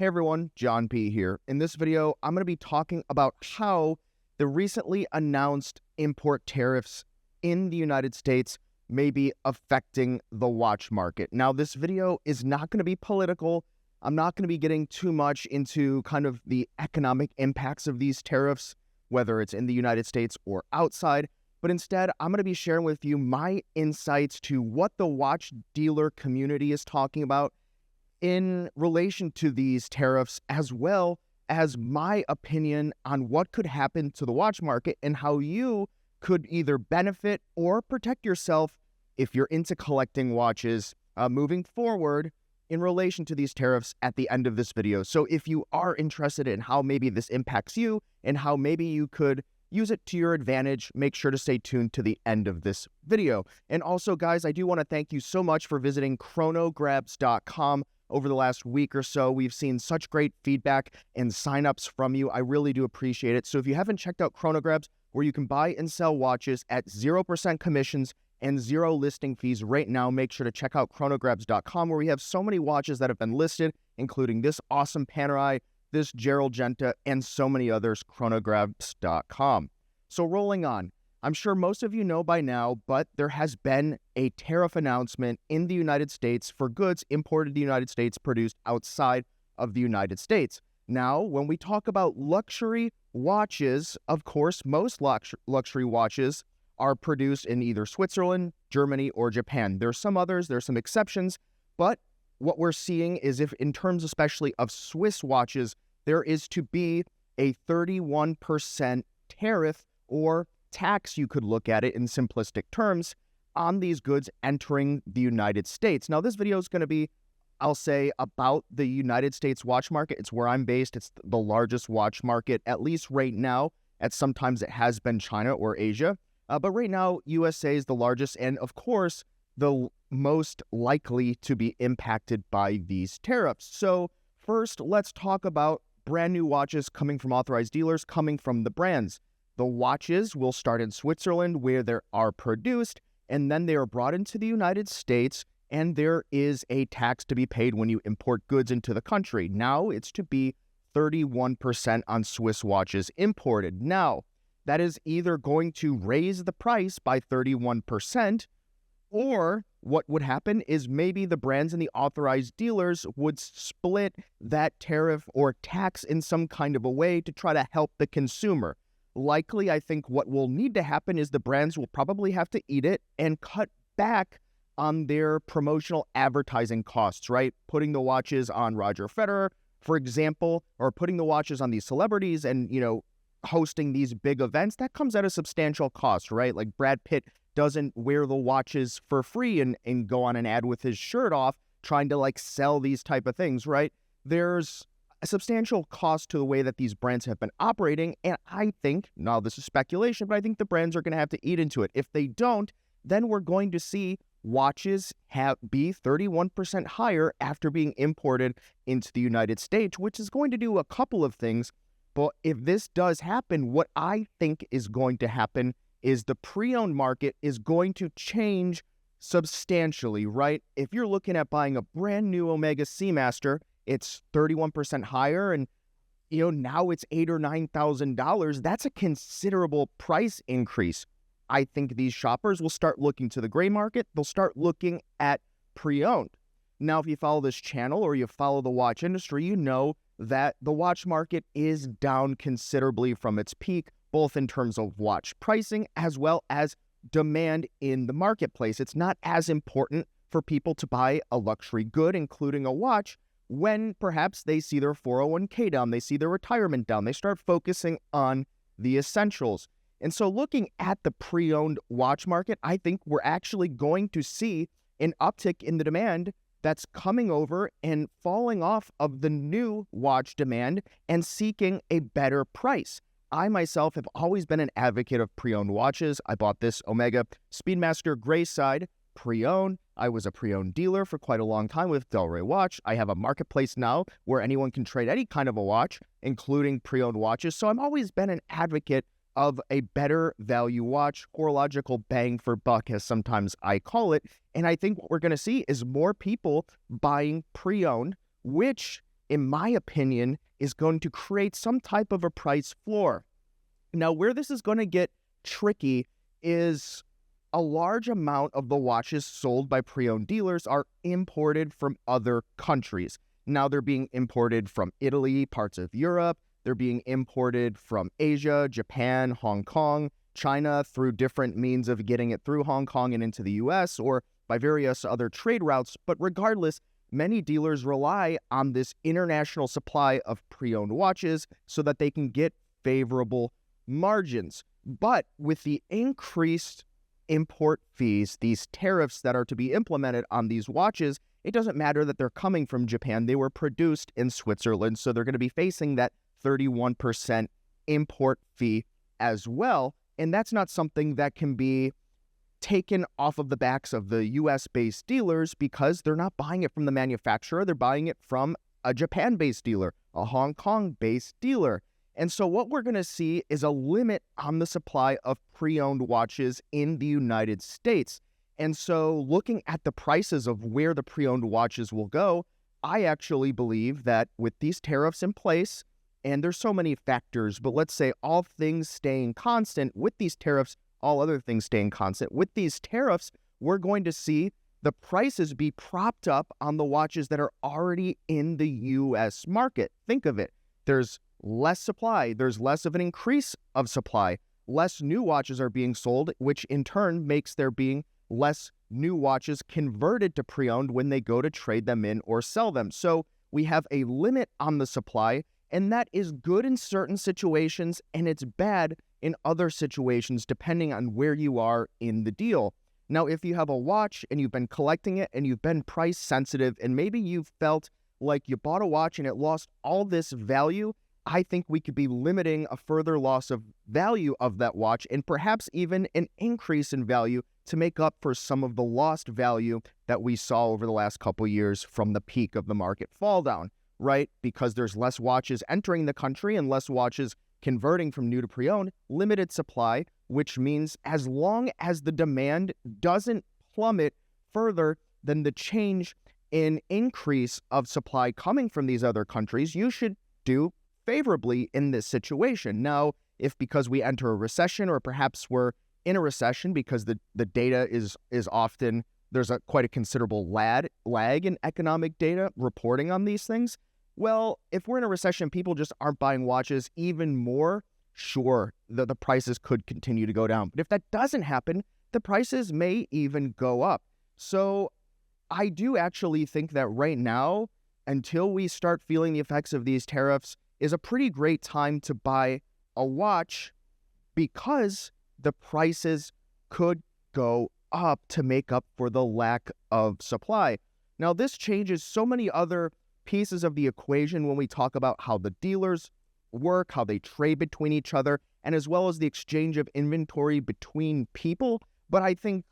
Hey everyone, John P. here. In this video, I'm going to be talking about how the recently announced import tariffs in the United States may be affecting the watch market. Now, this video is not going to be political. I'm not going to be getting too much into kind of the economic impacts of these tariffs, whether it's in the United States or outside, but instead, I'm going to be sharing with you my insights to what the watch dealer community is talking about in relation to these tariffs, as well as my opinion on what could happen to the watch market and how you could either benefit or protect yourself if you're into collecting watches moving forward in relation to these tariffs at the end of this video. So if you are interested in how maybe this impacts you and how maybe you could use it to your advantage, make sure to stay tuned to the end of this video. And also, guys, I do want to thank you so much for visiting chronograbs.com. Over the last week or so, we've seen such great feedback and signups from you. I really do appreciate it. So if you haven't checked out Chronograbs, where you can buy and sell watches at 0% commissions and 0 listing fees right now, make sure to check out chronograbs.com, where we have so many watches that have been listed, including this awesome Panerai, this Gerald Genta, and so many others, chronograbs.com. So rolling on. I'm sure most of you know by now, but there has been a tariff announcement in the United States for goods imported to the United States produced outside of the United States. Now, when we talk about luxury watches, of course, most luxury watches are produced in either Switzerland, Germany, or Japan. There are some others, there are some exceptions, but what we're seeing is if in terms especially of Swiss watches, there is to be a 31% tariff or tax, you could look at it in simplistic terms, on these goods entering the United States. Now, this video is going to be, I'll say, about the United States watch market. It's where I'm based. It's the largest watch market, at least right now. At sometimes it has been China or Asia. But right now, USA is the largest and, of course, the most likely to be impacted by these tariffs. So first, let's talk about brand new watches coming from authorized dealers, coming from the brands. The watches will start in Switzerland, where they are produced, and then they are brought into the United States, and there is a tax to be paid when you import goods into the country. Now it's to be 31% on Swiss watches imported. Now, that is either going to raise the price by 31%, or what would happen is maybe the brands and the authorized dealers would split that tariff or tax in some kind of a way to try to help the consumer. Likely, I think what will need to happen is the brands will probably have to eat it and cut back on their promotional advertising costs, right? Putting the watches on Roger Federer, for example, or putting the watches on these celebrities and, hosting these big events, that comes at a substantial cost, right? Like Brad Pitt doesn't wear the watches for free and go on an ad with his shirt off trying to sell these type of things, right? There's a substantial cost to the way that these brands have been operating, and I think, now this is speculation, but I think the brands are going to have to eat into it. If they don't, then we're going to see watches be 31% higher after being imported into the United States, which is going to do a couple of things. But if this does happen, what I think is going to happen is the pre-owned market is going to change substantially, right? If you're looking at buying a brand new Omega Seamaster, it's 31% higher, and now it's $8,000 or $9,000. That's a considerable price increase. I think these shoppers will start looking to the gray market. They'll start looking at pre-owned. Now, if you follow this channel or you follow the watch industry, you know that the watch market is down considerably from its peak, both in terms of watch pricing as well as demand in the marketplace. It's not as important for people to buy a luxury good, including a watch, when perhaps they see their 401k down, they see their retirement down, they start focusing on the essentials. And so looking at the pre-owned watch market, I think we're actually going to see an uptick in the demand that's coming over and falling off of the new watch demand and seeking a better price. I myself have always been an advocate of pre-owned watches. I bought this Omega Speedmaster Grayside pre-owned. I was a pre-owned dealer for quite a long time with Delray Watch. I have a marketplace now where anyone can trade any kind of a watch, including pre-owned watches. So I've always been an advocate of a better value watch, horological bang for buck, as sometimes I call it. And I think what we're going to see is more people buying pre-owned, which in my opinion, is going to create some type of a price floor. Now, where this is going to get tricky is a large amount of the watches sold by pre-owned dealers are imported from other countries. Now, they're being imported from Italy, parts of Europe. They're being imported from Asia, Japan, Hong Kong, China, through different means of getting it through Hong Kong and into the US, or by various other trade routes. But regardless, many dealers rely on this international supply of pre-owned watches so that they can get favorable margins. But with the increased import fees, these tariffs that are to be implemented on these watches, it doesn't matter that they're coming from Japan. They were produced in Switzerland, so they're going to be facing that 31% import fee as well. And that's not something that can be taken off of the backs of the US-based dealers, because they're not buying it from the manufacturer. They're buying it from a Japan-based dealer, a Hong Kong-based dealer. And so what we're going to see is a limit on the supply of pre-owned watches in the United States. And so looking at the prices of where the pre-owned watches will go, I actually believe that with these tariffs in place, and there's so many factors, but let's say all things staying constant with these tariffs, all other things staying constant, with these tariffs, we're going to see the prices be propped up on the watches that are already in the U.S. market. Think of it. There's less supply. There's less of an increase of supply. Less new watches are being sold, which in turn makes there being less new watches converted to pre-owned when they go to trade them in or sell them. So we have a limit on the supply, and that is good in certain situations, and it's bad in other situations, depending on where you are in the deal. Now, if you have a watch and you've been collecting it and you've been price sensitive, and maybe you've felt like you bought a watch and it lost all this value, I think we could be limiting a further loss of value of that watch, and perhaps even an increase in value to make up for some of the lost value that we saw over the last couple of years from the peak of the market fall down, right? Because there's less watches entering the country and less watches converting from new to pre-owned, limited supply, which means as long as the demand doesn't plummet further than the change in increase of supply coming from these other countries, you should do favorably in this situation. Now, if because we enter a recession, or perhaps we're in a recession because the data is often, there's quite a considerable lag in economic data reporting on these things. Well, if we're in a recession, people just aren't buying watches even more, sure, the prices could continue to go down. But if that doesn't happen, the prices may even go up. So I do actually think that right now, until we start feeling the effects of these tariffs, is a pretty great time to buy a watch, because the prices could go up to make up for the lack of supply. Now, this changes so many other pieces of the equation when we talk about how the dealers work, how they trade between each other, and as well as the exchange of inventory between people. But I think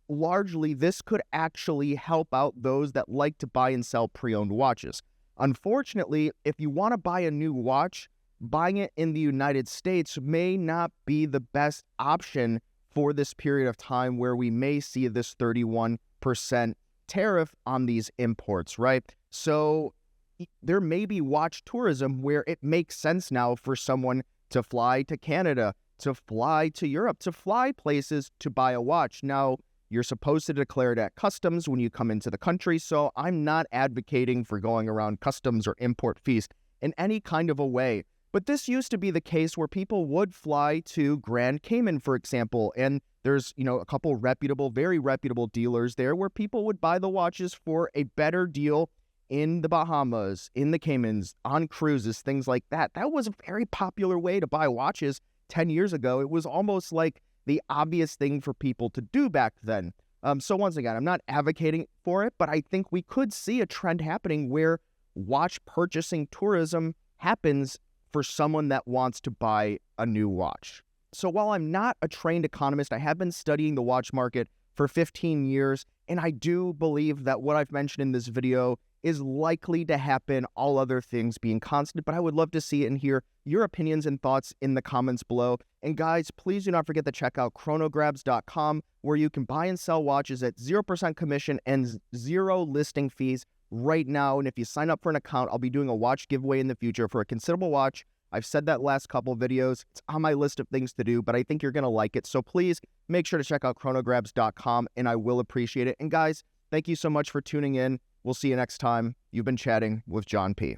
largely this could actually help out those that like to buy and sell pre-owned watches. Unfortunately, if you want to buy a new watch, buying it in the United States may not be the best option for this period of time where we may see this 31% tariff on these imports, right? So there may be watch tourism where it makes sense now for someone to fly to Canada, to fly to Europe, to fly places to buy a watch. Now, you're supposed to declare it at customs when you come into the country, so I'm not advocating for going around customs or import fees in any kind of a way. But this used to be the case where people would fly to Grand Cayman, for example, and there's, a couple reputable, very reputable dealers there where people would buy the watches for a better deal in the Bahamas, in the Caymans, on cruises, things like that. That was a very popular way to buy watches 10 years ago. It was almost like the obvious thing for people to do back then. So once again, I'm not advocating for it, but I think we could see a trend happening where watch purchasing tourism happens for someone that wants to buy a new watch. So while I'm not a trained economist, I have been studying the watch market for 15 years, and I do believe that what I've mentioned in this video is likely to happen, all other things being constant, but I would love to see and hear your opinions and thoughts in the comments below. And guys, please do not forget to check out chronograbs.com, where you can buy and sell watches at 0% commission and 0 listing fees right now. And if you sign up for an account, I'll be doing a watch giveaway in the future for a considerable watch. I've said that last couple videos. It's on my list of things to do, but I think you're going to like it. So please make sure to check out chronograbs.com, and I will appreciate it. And guys, thank you so much for tuning in. We'll see you next time. You've been chatting with John P.